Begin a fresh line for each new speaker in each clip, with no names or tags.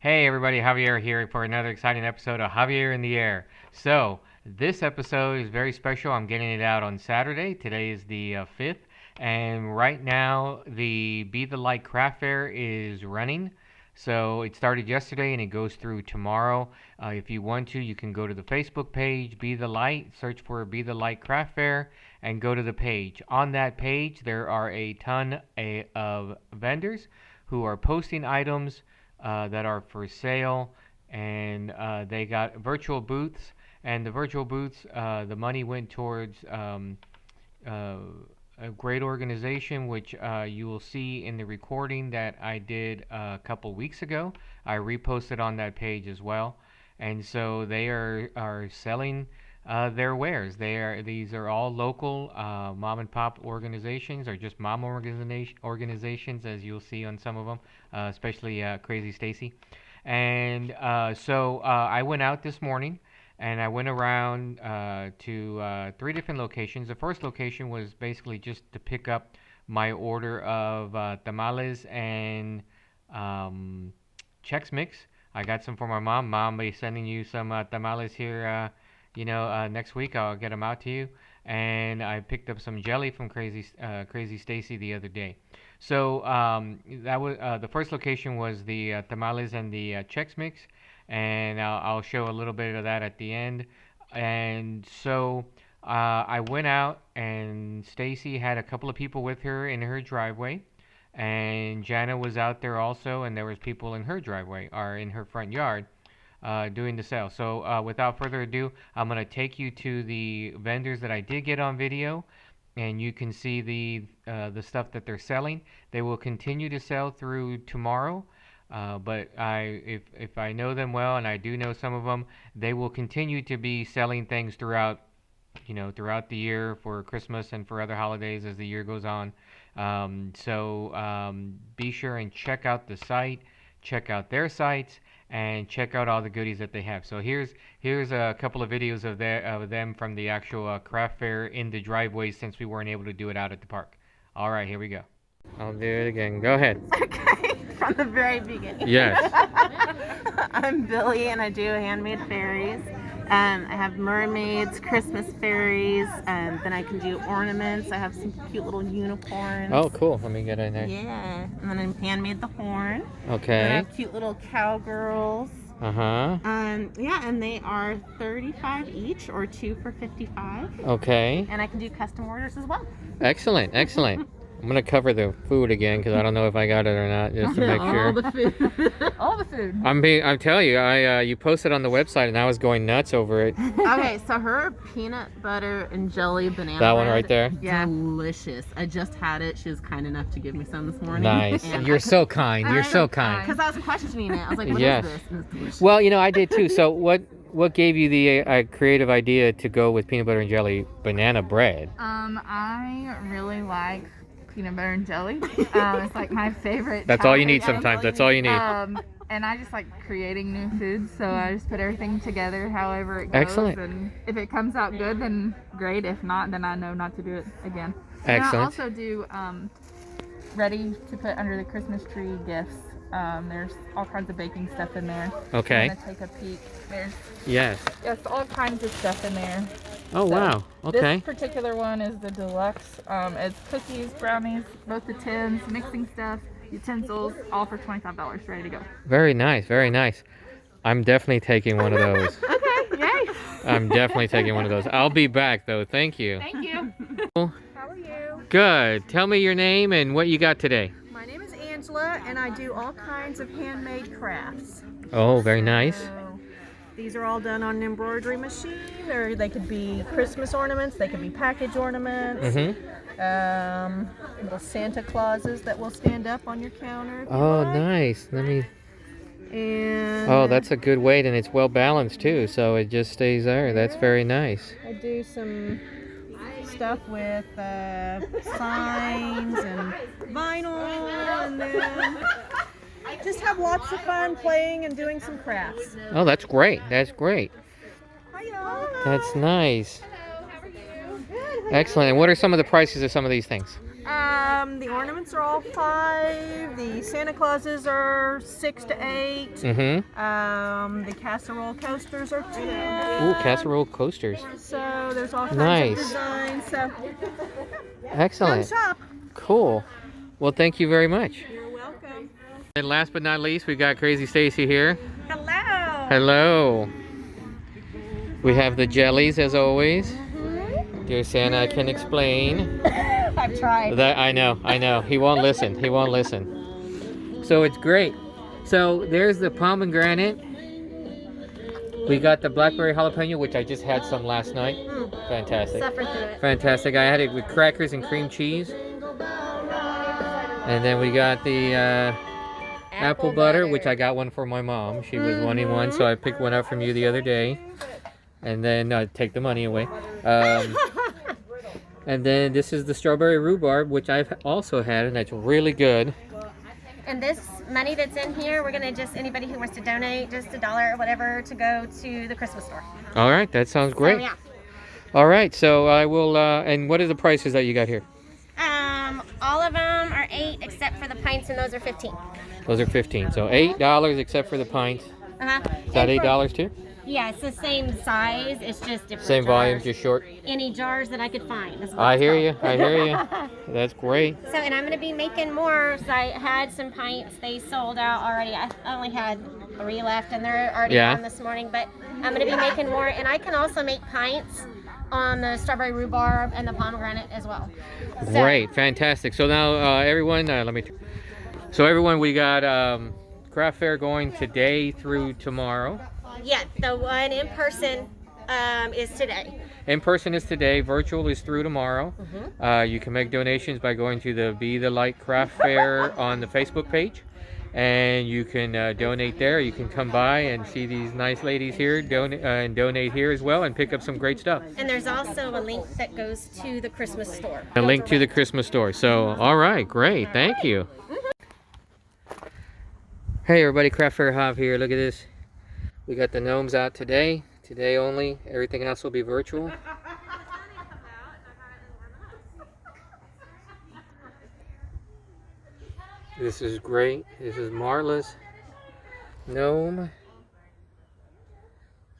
Hey everybody, Javier here for another exciting episode of Javier in the Air. So, this episode is very special. I'm getting it out on Saturday. Today is the 5th. And right now, the Be the Light craft fair is running. So, it started yesterday and it goes through tomorrow. If you want to, you can go to the Facebook page, Be the Light, search for Be the Light craft fair, and go to the page. On that page, there are a ton of vendors who are posting items that are for sale, and they got virtual booths. And the virtual booths, the money went towards uh, a great organization, which you will see in the recording that I did a couple weeks ago. I reposted on that page as well, and so they are selling their wares. These are all local mom and pop organizations, or just mom organizations, as you'll see on some of them, especially Crazy Stacy. And I went out this morning and I went around to three different locations. The first location was basically just to pick up my order of tamales and Chex Mix. I got some for my mom. Mom will be sending you some tamales here, next week. I'll get them out to you. And I picked up some jelly from Crazy Stacy the other day. So that was the first location was the tamales and the Chex Mix, and I'll show a little bit of that at the end. And so I went out, and Stacy had a couple of people with her in her driveway, and Jana was out there also, and there was people in her driveway or in her front yard doing the sale. So without further ado, I'm going to take you to the vendors that I did get on video, and you can see the stuff that they're selling. They will continue to sell through tomorrow, but if I know them well, and I do know some of them, they will continue to be selling things throughout the year for Christmas and for other holidays as the year goes on. Be sure and check out the site, check out their sites, and check out all the goodies that they have. So here's a couple of videos of them from the actual craft fair in the driveways, since we weren't able to do it out at the park. All right, here we go. I'll do it again. Go ahead.
Okay, from the very beginning.
Yes.
I'm Billy, and I do handmade fairies. I have mermaids, Christmas fairies, and then I can do ornaments. I have some cute little unicorns.
Oh, cool. Let me get in there.
Yeah, and then I handmade the horn.
Okay.
And I have cute little cowgirls.
Uh-huh.
Yeah, and they are 35 each, or 2 for 55.
Okay.
And I can do custom orders as well.
Excellent, excellent. I'm going to cover the food again because I don't know if I got it or not, just to make sure.
All the food. All the food.
I'm telling you, you posted on the website and I was going nuts over it.
Okay, so her peanut butter and jelly banana
That one
bread,
right there?
yeah, delicious. I just had it. She was kind enough to give me some this morning.
Nice. You're so kind. You're so kind.
Because I was questioning it. I was like, what
Yes.
is this? And it's delicious.
Well, I did too. So what gave you the creative idea to go with peanut butter and jelly banana bread?
I really like peanut butter and jelly. It's like my favorite.
That's all you need
childhood
sometimes. That's all you need.
And I just like creating new foods, so I just put everything together however it goes.
Excellent.
And if it comes out good, then great. If not, then I know not to do it again.
Excellent.
And I also do ready to put under the Christmas tree gifts. There's all kinds of baking stuff in there.
Okay.
I'm gonna take a peek. There's
Yes.
all kinds of stuff in there.
Oh,
So,
wow. Okay.
This particular one is the deluxe. It's cookies, brownies, both the tins, mixing stuff, utensils, all for $25, ready to go.
Very nice. Very nice. I'm definitely taking one of those.
Okay, yay!
I'm definitely taking one of those. I'll be back, though. Thank you.
Thank you.
How are you?
Good. Tell me your name and what you got today.
My name is Angela, and I do all kinds of handmade crafts.
Oh, very nice.
So, these are all done on an embroidery machine, or they could be Christmas ornaments, they could be package ornaments, little Santa Clauses that will stand up on your counter if you
Oh,
like.
nice. Let me.
And
Oh, that's a good weight, and it's well balanced too, so it just stays there. That's very nice.
I do some stuff with signs and vinyl, and then just have lots of fun playing and doing some crafts.
Oh, that's great. That's great.
Hiya.
That's nice. Excellent. And what are some of the prices of some of these things?
The ornaments are all $5. The Santa Clauses are $6 to $8. The casserole coasters are $10.
Ooh, casserole coasters.
So there's all kinds
Nice.
of designs. So
Excellent.
come shop.
Cool. Well, thank you very much.
You're welcome.
And last but not least, we got Crazy Stacy here.
Hello.
Hello. We have the jellies as always. Dear Santa, I can explain.
I've tried.
That I know. He won't listen. He won't listen. So it's great. So there's the pomegranate. We got the blackberry jalapeno, which I just had some last night. Fantastic.
Suffer through it.
Fantastic. I had it with crackers and cream cheese. And then we got the apple butter, which I got one for my mom. She was wanting one, so I picked one up from you the other day. And then take the money away. And then this is the strawberry rhubarb, which I've also had, and that's really good.
And this money that's in here, we're gonna just, anybody who wants to donate just $1 or whatever to go to the Christmas store.
All right, that sounds great.
So, yeah.
All right, so I will, and what are the prices that you got here?
All of them are $8 except for the pints, and those are $15.
Those are 15. So $8 except for the pints. Is that $8 too?
Yeah, it's the same size. It's just different.
Same volume,
jars.
just short.
Any jars that I could find. is what
I
it's
hear
called.
you. I hear you. That's great.
So, and I'm going to be making more. So I had some pints. They sold out already. I only had 3 left, and they're already gone this morning. But I'm going to be making more. And I can also make pints on the strawberry rhubarb and the pomegranate as well. So,
Great, fantastic. So now everyone, so everyone, we got craft fair going today through tomorrow.
yeah, the one in person is today.
In person is today, virtual is through tomorrow. You can make donations by going to the Be the Light Craft Fair on the Facebook page. And you can donate there. You can come by and see these nice ladies here and donate here as well and pick up some great stuff.
And there's also a link that goes to the Christmas store.
A link to the Christmas store. So, all right, great. Thank you. Hey, everybody, Craft Fair Hav here. Look at this. We got the gnomes out today. Today only. Everything else will be virtual. This is great. This is Marla's gnome.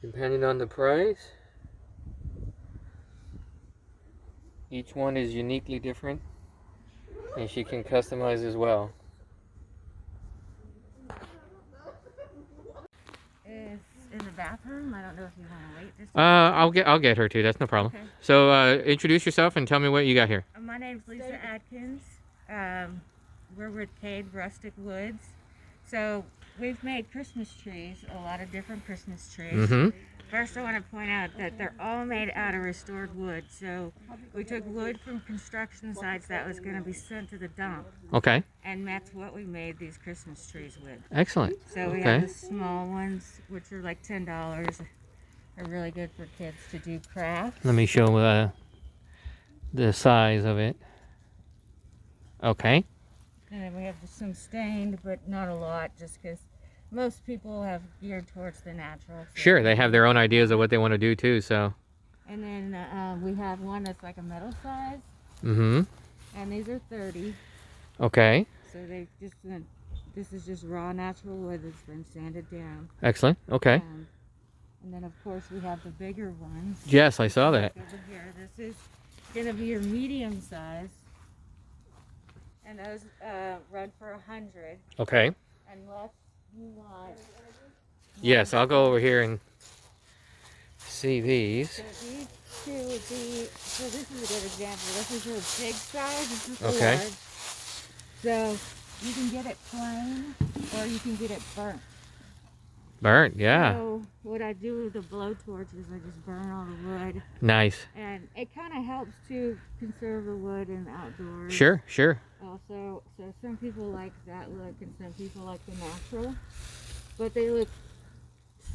Depending on the price. Each one is uniquely different. And she can customize as well.
Is in the bathroom. I don't know if you want to wait this.
I'll get her too. That's no problem.
Okay.
So introduce yourself and tell me what you got here.
My name's Lisa Adkins. We're with Cade Rustic Woods. So we've made Christmas trees, a lot of different Christmas trees. First, I want to point out that they're all made out of restored wood. So we took wood from construction sites that was going to be sent to the dump,
Okay.
and that's what we made these Christmas trees with.
Excellent.
So we have the small ones, which are like $10. Are really good for kids to do crafts.
Let me show the size of it. Okay.
And then we have some stained, but not a lot, just because most people have geared towards the natural. So.
Sure, they have their own ideas of what they want to do too, so.
And then we have one that's like a metal size,
And
these are 30.
Okay.
So they just, this is just raw natural wood that's been sanded down.
Excellent. Okay.
And then of course we have the bigger ones.
Yes, I saw that.
Over here, this is gonna be your medium size. And those run for 100,
Okay.
unless you want.
Yes, I'll go over here and see these.
So these two would be, so this is a good example. This is your big size, this is the
Okay.
large. So you can get it plain or you can get it burnt.
Burnt, yeah.
So what I do with the blowtorch is I just burn all the wood.
Nice.
And it kind of helps to conserve the wood in the outdoors.
Sure, sure.
Also, so some people like that look and some people like the natural. But they look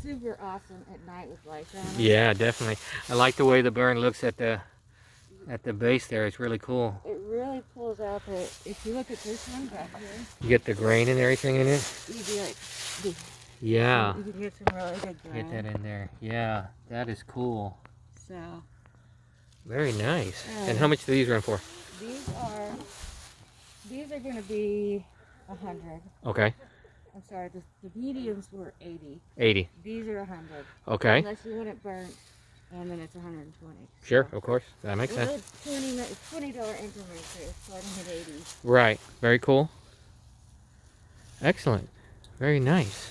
super awesome at night with lights on them.
Yeah, definitely. I like the way the burn looks at the base there. It's really cool.
It really pulls out the, if you look at this one back here,
You get the grain and everything in it.
you'd be like,
Yeah.
you can get some really good grain.
Get that in there. Yeah, that is cool.
So
Very nice. And how much do these run for?
these are These are going to be 100.
Okay.
I'm sorry, the mediums were 80.
80.
These are 100.
Okay.
Unless you want it burnt, and then it's 120.
Sure,
So,
of course. That makes
well,
sense.
$20 increments here, starting at 80.
Right. Very cool. Excellent. Very nice.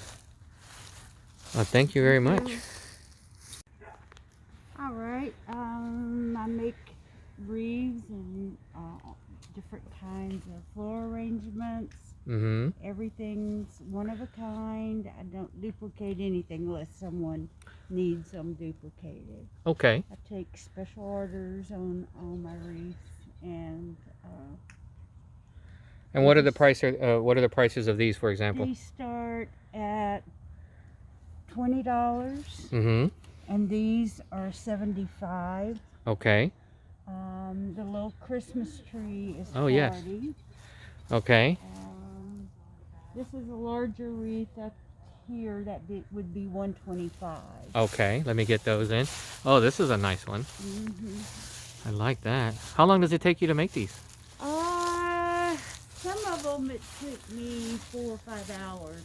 Well, thank you very much.
All right. I make wreaths and different kinds of floral arrangements.
Mm-hmm.
Everything's one of a kind. I don't duplicate anything unless someone needs them duplicated.
Okay.
I take special orders on all my wreaths, and
what are the what are the prices of these, for example?
they start at $20,
Mm-hmm.
and these are $75.
Okay.
The little Christmas tree is
Oh,
40.
yes. Okay.
This is a larger wreath up here that would be $125.
Okay. Let me get those in. Oh, this is a nice one.
Mm-hmm.
I like that. How long does it take you to make these?
Some of them it took me 4 or 5 hours.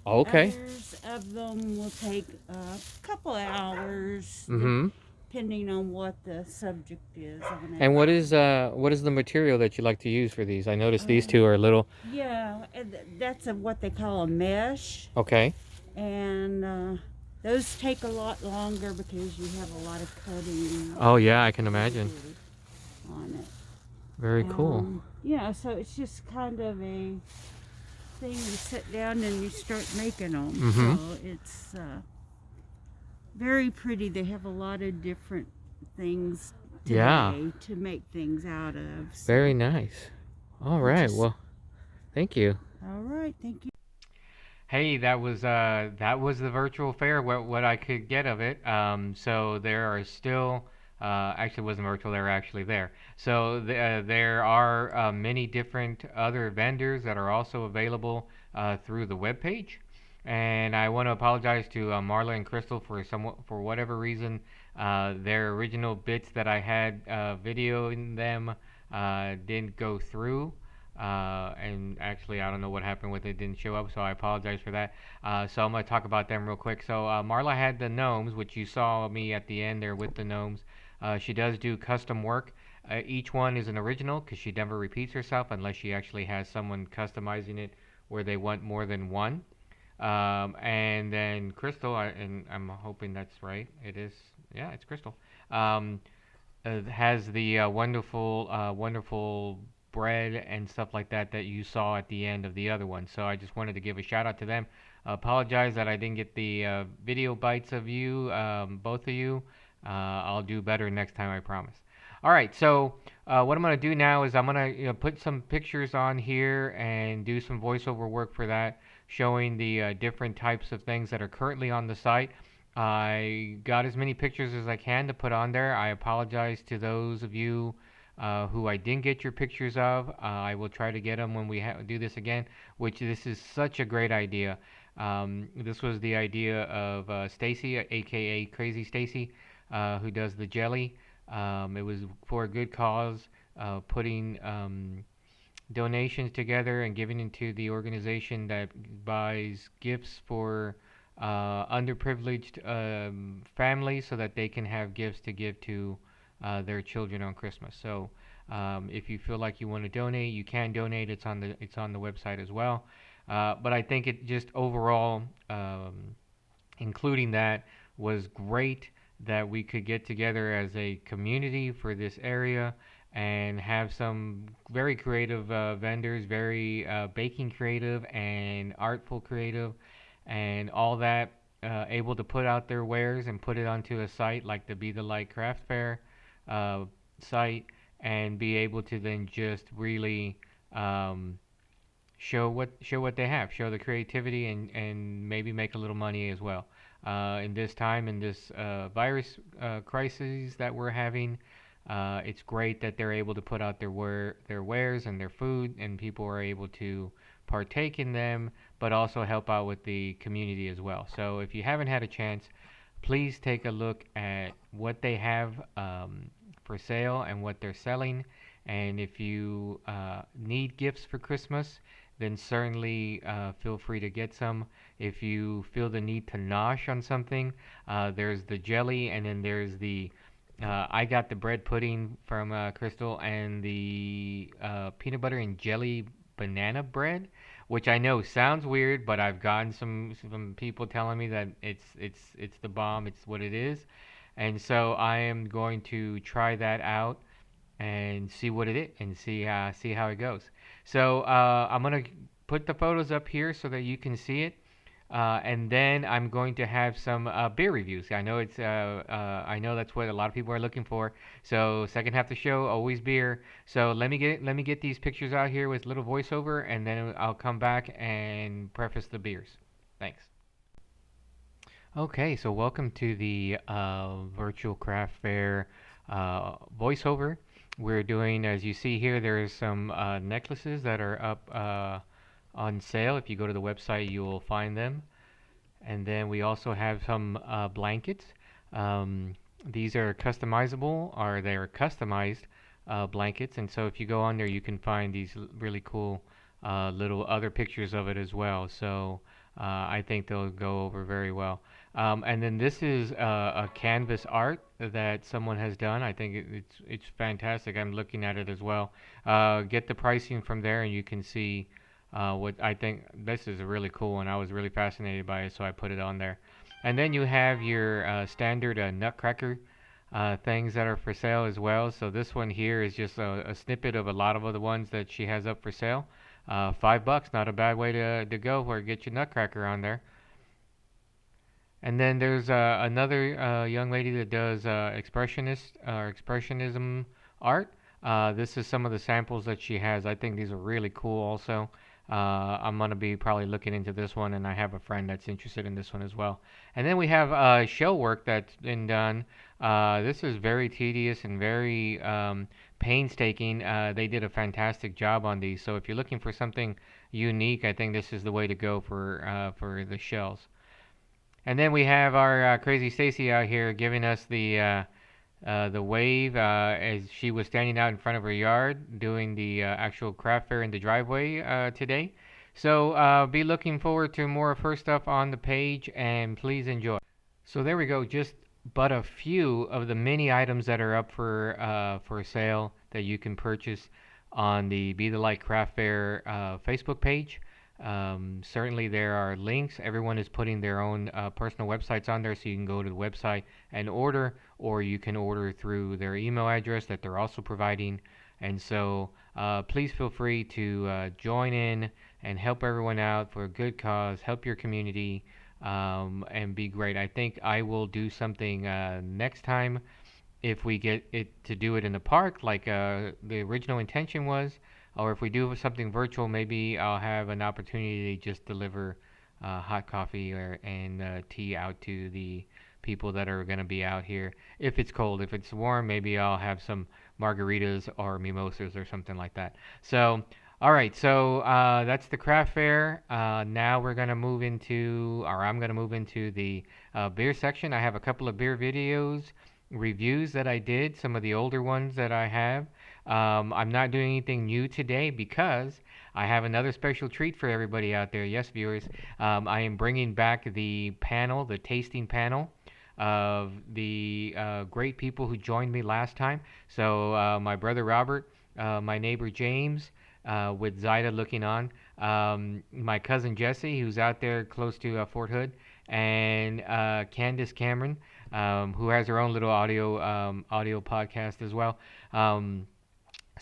Okay.
Others of them will take a couple of hours,
Mm-hmm.
depending on what the subject is on it.
And what is the material that you like to use for these? I noticed these two are a little.
Yeah, and that's what they call a mesh.
Okay.
And those take a lot longer because you have a lot of cutting.
Oh yeah, I can imagine.
On it.
Very cool.
Yeah, so it's just kind of a thing you sit down and you start making them.
Mhm.
So it's very pretty. They have a lot of different things today
Yeah.
to make things out of. So.
Very nice. All right. Well, thank you.
All right, thank you.
Hey, that was the virtual fair. What I could get of it. So there are still actually it wasn't virtual. They were actually there. So there are many different other vendors that are also available through the webpage. And I want to apologize to Marla and Crystal for whatever reason their original bits that I had videoing them didn't go through. And actually, I don't know what happened with it, didn't show up, so I apologize for that. So I'm going to talk about them real quick. So Marla had the gnomes, which you saw me at the end there with the gnomes. She does do custom work. Each one is an original because she never repeats herself unless she actually has someone customizing it where they want more than one. And then Crystal, and I'm hoping that's right. It is, yeah, it's Crystal. Has the wonderful bread and stuff like that that you saw at the end of the other one. So I just wanted to give a shout out to them. Apologize that I didn't get the video bites of you, both of you. I'll do better next time, I promise. All right, so what I'm going to do now is I'm going to put some pictures on here and do some voiceover work for that, showing the different types of things that are currently on the site. I got as many pictures as I can to put on there. I apologize to those of you who I didn't get your pictures of. I will try to get them when we do this again, which this is such a great idea. This was the idea of Stacy, aka Crazy Stacy, who does the jelly. It was for a good cause, putting donations together and giving into the organization that buys gifts for underprivileged families so that they can have gifts to give to their children on Christmas. So if you feel like you want to donate, you can donate. It's on the website as well. But I think it just overall, including that, was great that we could get together as a community for this area and have some very creative vendors, very baking creative and artful creative, and all that able to put out their wares and put it onto a site like the Be the Light Craft Fair site, and be able to then just really show what they have, show the creativity, and maybe make a little money as well. In this time, in this virus crisis that we're having, it's great that they're able to put out their wares and their food, and people are able to partake in them, but also help out with the community as well. So if you haven't had a chance, please take a look at what they have for sale and what they're selling, And if you need gifts for Christmas, then certainly feel free to get some. If you feel the need to nosh on something, there's the jelly, and then there's the I got the bread pudding from Crystal, and the peanut butter and jelly banana bread, which I know sounds weird, but I've gotten some people telling me that it's the bomb. It's what it is, and so I am going to try that out and see what it is and see how it goes. So I'm gonna put the photos up here so that you can see it. And then I'm going to have some beer reviews. I know that's what a lot of people are looking for. So second half of the show, always beer. So let me get these pictures out here with a little voiceover, and then I'll come back and preface the beers. Thanks. Okay, so welcome to the virtual craft fair voiceover. We're doing, as you see here, there's some necklaces that are up on sale. If you go to the website, you will find them. And then we also have some blankets. These are customizable, or they are customized blankets. And so if you go on there, you can find these really cool little other pictures of it as well. So I think they'll go over very well. And then this is a canvas art that someone has done. I think it's fantastic. I'm looking at it as well. Get the pricing from there, and you can see what I think. This is a really cool one. I was really fascinated by it, so I put it on there. And then you have your standard Nutcracker things that are for sale as well. So this one here is just a snippet of a lot of other ones that she has up for sale. $5, not a bad way to go for get your Nutcracker on there. And then there's another young lady that does expressionism art. This is some of the samples that she has. I think these are really cool also. I'm going to be probably looking into this one, and I have a friend that's interested in this one as well. And then we have shell work that's been done. This is very tedious and very painstaking. They did a fantastic job on these. So if you're looking for something unique, I think this is the way to go for the shells. And then we have our crazy Stacy out here giving us the wave as she was standing out in front of her yard doing the actual craft fair in the driveway today. So be looking forward to more of her stuff on the page, and please enjoy. So there we go, just but a few of the many items that are up for sale that you can purchase on the Be the Light Craft Fair Facebook page. Certainly there are links. Everyone is putting their own personal websites on there, so you can go to the website and order, or you can order through their email address that they're also providing. And so please feel free to join in and help everyone out for a good cause, help your community, and be great. I think I will do something next time if we get it to do it in the park like the original intention was. Or if we do something virtual, maybe I'll have an opportunity to just deliver hot coffee and tea out to the people that are going to be out here. If it's cold, if it's warm, maybe I'll have some margaritas or mimosas or something like that. So, all right, so that's the craft fair. Now we're going to move into, or I'm going to move into the beer section. I have a couple of beer videos, reviews that I did, some of the older ones that I have. I'm not doing anything new today because I have another special treat for everybody out there. Yes, viewers, I am bringing back the panel, the tasting panel of the great people who joined me last time. So my brother Robert, my neighbor James, with Zyda looking on, my cousin Jesse, who's out there close to Fort Hood, and Candace Cameron, who has her own little audio podcast as well.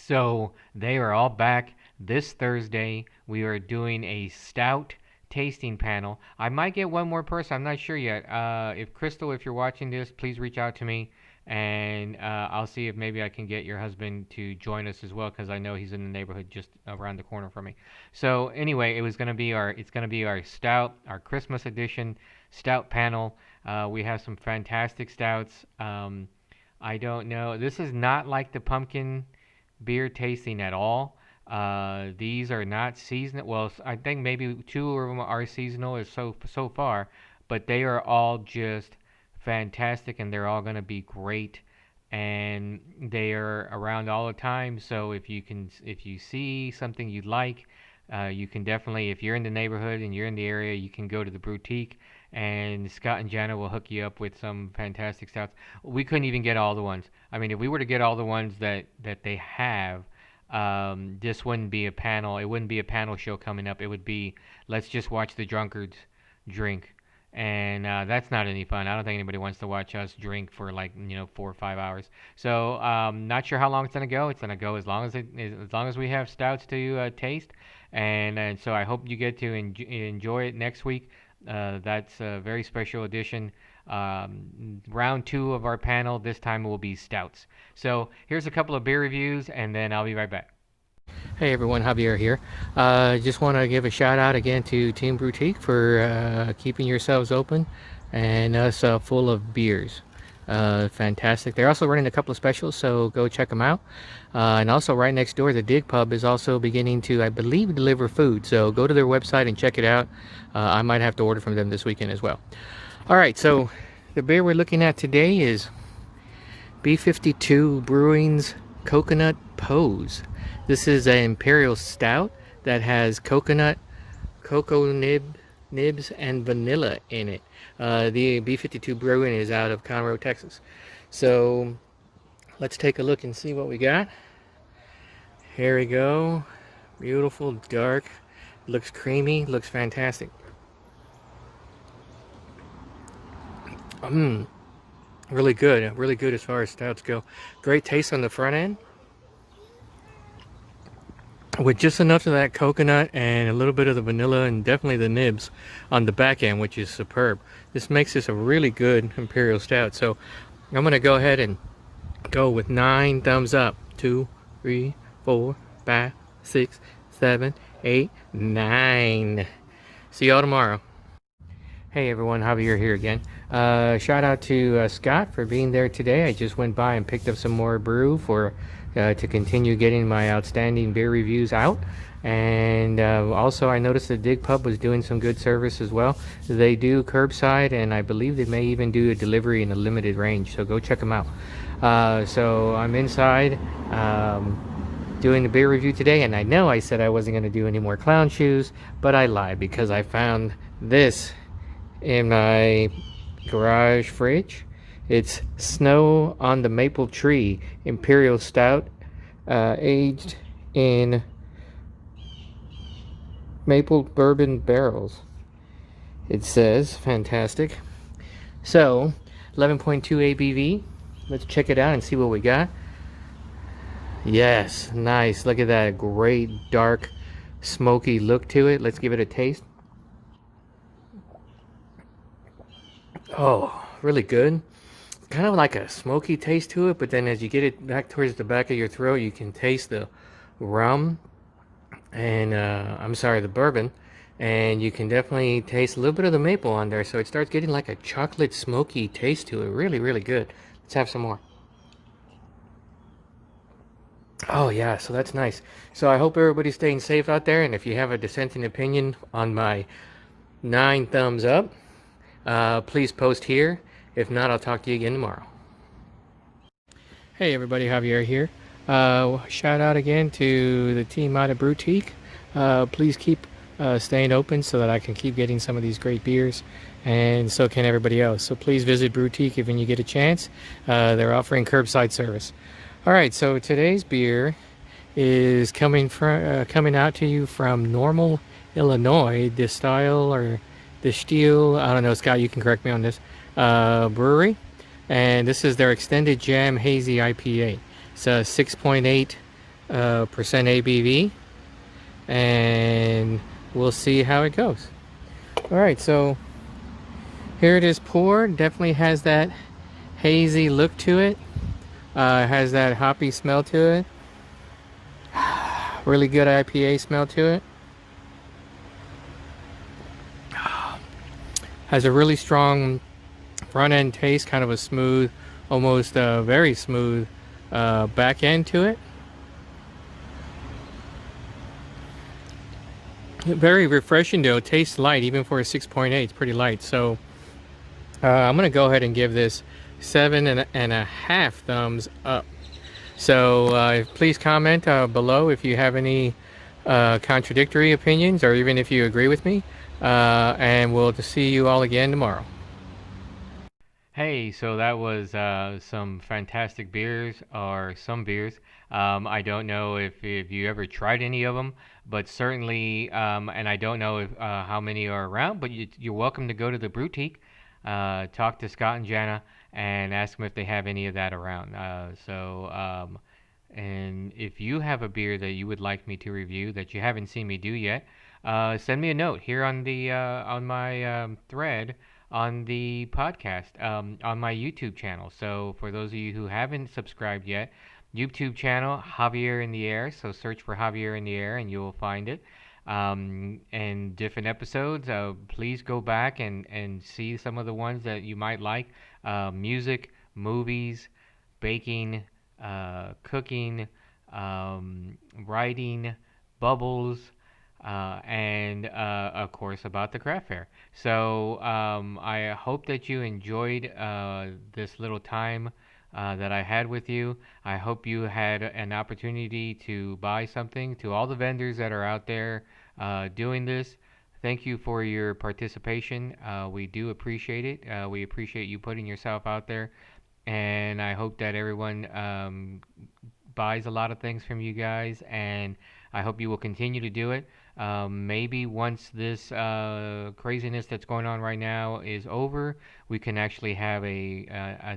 So they are all back this Thursday. We are doing a stout tasting panel. I might get one more person. I'm not sure yet. If Crystal, if you're watching this, please reach out to me, and I'll see if maybe I can get your husband to join us as well, because I know he's in the neighborhood just around the corner from me. So anyway, it's gonna be our stout, our Christmas edition stout panel. We have some fantastic stouts. I don't know. This is not like the pumpkin beer tasting at all. These are not seasonal. Well, I think maybe two of them are seasonal as so far, but they are all just fantastic, and they're all going to be great and they are around all the time. So if you see something you'd like, you can definitely, if you're in the neighborhood and you're in the area, you can go to the boutique, and Scott and Jana will hook you up with some fantastic stouts. We couldn't even get all the ones. I mean, if we were to get all the ones that they have, this wouldn't be a panel. It wouldn't be a panel show coming up. It would be, let's just watch the drunkards drink. And that's not any fun. I don't think anybody wants to watch us drink for like 4 or 5 hours. So not sure how long it's gonna go. It's gonna go as long as we have stouts to taste, and so I hope you get to enjoy it next week. That's a very special edition. Round 2 of our panel. This time will be stouts. So here's a couple of beer reviews, and then I'll be right back. Hey everyone, Javier here. Just want to give a shout out again to Team Boutique for keeping yourselves open and us full of beers. Fantastic. They're also running a couple of specials, so go check them out. And also right next door, the Dig Pub is also beginning to, I believe, deliver food. So go to their website and check it out. I might have to order from them this weekend as well. All right, so the beer we're looking at today is B52 Brewing's Coconut Pose. This is an imperial stout that has coconut, cocoa nibs, and vanilla in it. The B52 Brewing is out of Conroe, Texas. So let's take a look and see what we got. Here we go. Beautiful, dark. Looks creamy. Looks fantastic. Really good. Really good as far as stouts go. Great taste on the front end, with just enough of that coconut and a little bit of the vanilla and definitely the nibs on the back end, which is superb. This makes this a really good imperial stout. So I'm going to go ahead and go with 9 thumbs up. 2, 3, 4, 5, 6, 7, 8, 9. See y'all tomorrow. Hey everyone, Javier here again. Shout out to Scott for being there today. I just went by and picked up some more brew for to continue getting my outstanding beer reviews out. And also I noticed the Dig Pub was doing some good service as well. They do curbside, and I believe they may even do a delivery in a limited range, so go check them out. So I'm inside doing the beer review today, and I know I said I wasn't going to do any more clown shoes, but I lied, because I found this in my garage fridge. It's Snow on the Maple Tree Imperial Stout, aged in maple bourbon barrels. It says, fantastic. So 11.2 ABV. Let's check it out and see what we got. Yes, nice. Look at that great dark smoky look to it. Let's give it a taste. Oh, really good. Kind of like a smoky taste to it, but then as you get it back towards the back of your throat, you can taste the rum and the bourbon, and you can definitely taste a little bit of the maple on there, so it starts getting like a chocolate smoky taste to it. Really, really good. Let's have some more. Oh yeah, so that's nice. So I hope everybody's staying safe out there, and if you have a dissenting opinion on my 9 thumbs up, please post here. If not, I'll talk to you again tomorrow. Hey everybody, Javier here. Shout out again to the team out of Boutique. Please keep staying open so that I can keep getting some of these great beers, and so can everybody else. So please visit Boutique if when you get a chance. They're offering curbside service. All right, so today's beer is coming out to you from Normal, Illinois. The style or the steel, I don't know, Scott, you can correct me on this, brewery, and this is their Extended Jam Hazy IPA. It's a 6.8% ABV, and we'll see how it goes. All right, so here it is poured. Definitely has that hazy look to it. Has that hoppy smell to it. Really good IPA smell to it. Has a really strong front end taste, kind of a smooth, almost very smooth back end to it. Very refreshing though. Tastes light, even for a 6.8. It's pretty light. So I'm gonna go ahead and give this 7.5 thumbs up. So please comment below if you have any contradictory opinions, or even if you agree with me. And we'll see you all again tomorrow. Hey, so that was some fantastic beers, or some beers. I don't know if you ever tried any of them, but certainly, and I don't know if, how many are around, but you're welcome to go to the boutique, talk to Scott and Jana, and ask them if they have any of that around. And if you have a beer that you would like me to review that you haven't seen me do yet, send me a note here on the on my thread on the podcast, on my YouTube channel. So for those of you who haven't subscribed yet, YouTube channel Javier in the Air. So search for Javier in the Air and you will find it. And different episodes. Please go back and see some of the ones that you might like. Music, movies, baking, cooking, writing, bubbles, and of course about the craft fair. So I hope that you enjoyed this little time that I had with you. I hope you had an opportunity to buy something. To all the vendors that are out there doing this, thank you for your participation. We do appreciate it. We appreciate you putting yourself out there. And I hope that everyone buys a lot of things from you guys, and I hope you will continue to do it. Maybe once this craziness that's going on right now is over, we can actually have an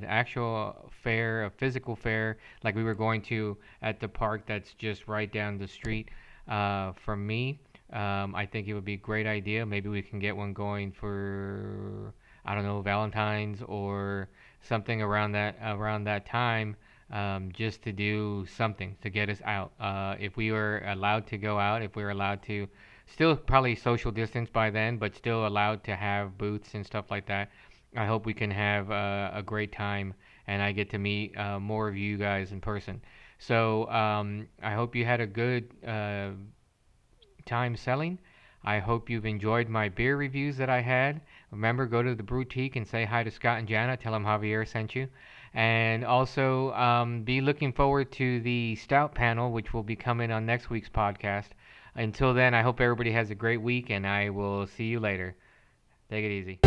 actual fair, a physical fair, like we were going to at the park that's just right down the street from me. I think it would be a great idea. Maybe we can get one going for, I don't know, Valentine's or something around that time, just to do something to get us out. If we were allowed to go out, if we were allowed to, still probably social distance by then, but still allowed to have booths and stuff like that. I hope we can have a great time, and I get to meet more of you guys in person. So I hope you had a good time selling. I hope you've enjoyed my beer reviews that I had. Remember, go to the boutique and say hi to Scott and Jana. Tell them Javier sent you. And also be looking forward to the stout panel, which will be coming on next week's podcast. Until then, I hope everybody has a great week, and I will see you later. Take it easy.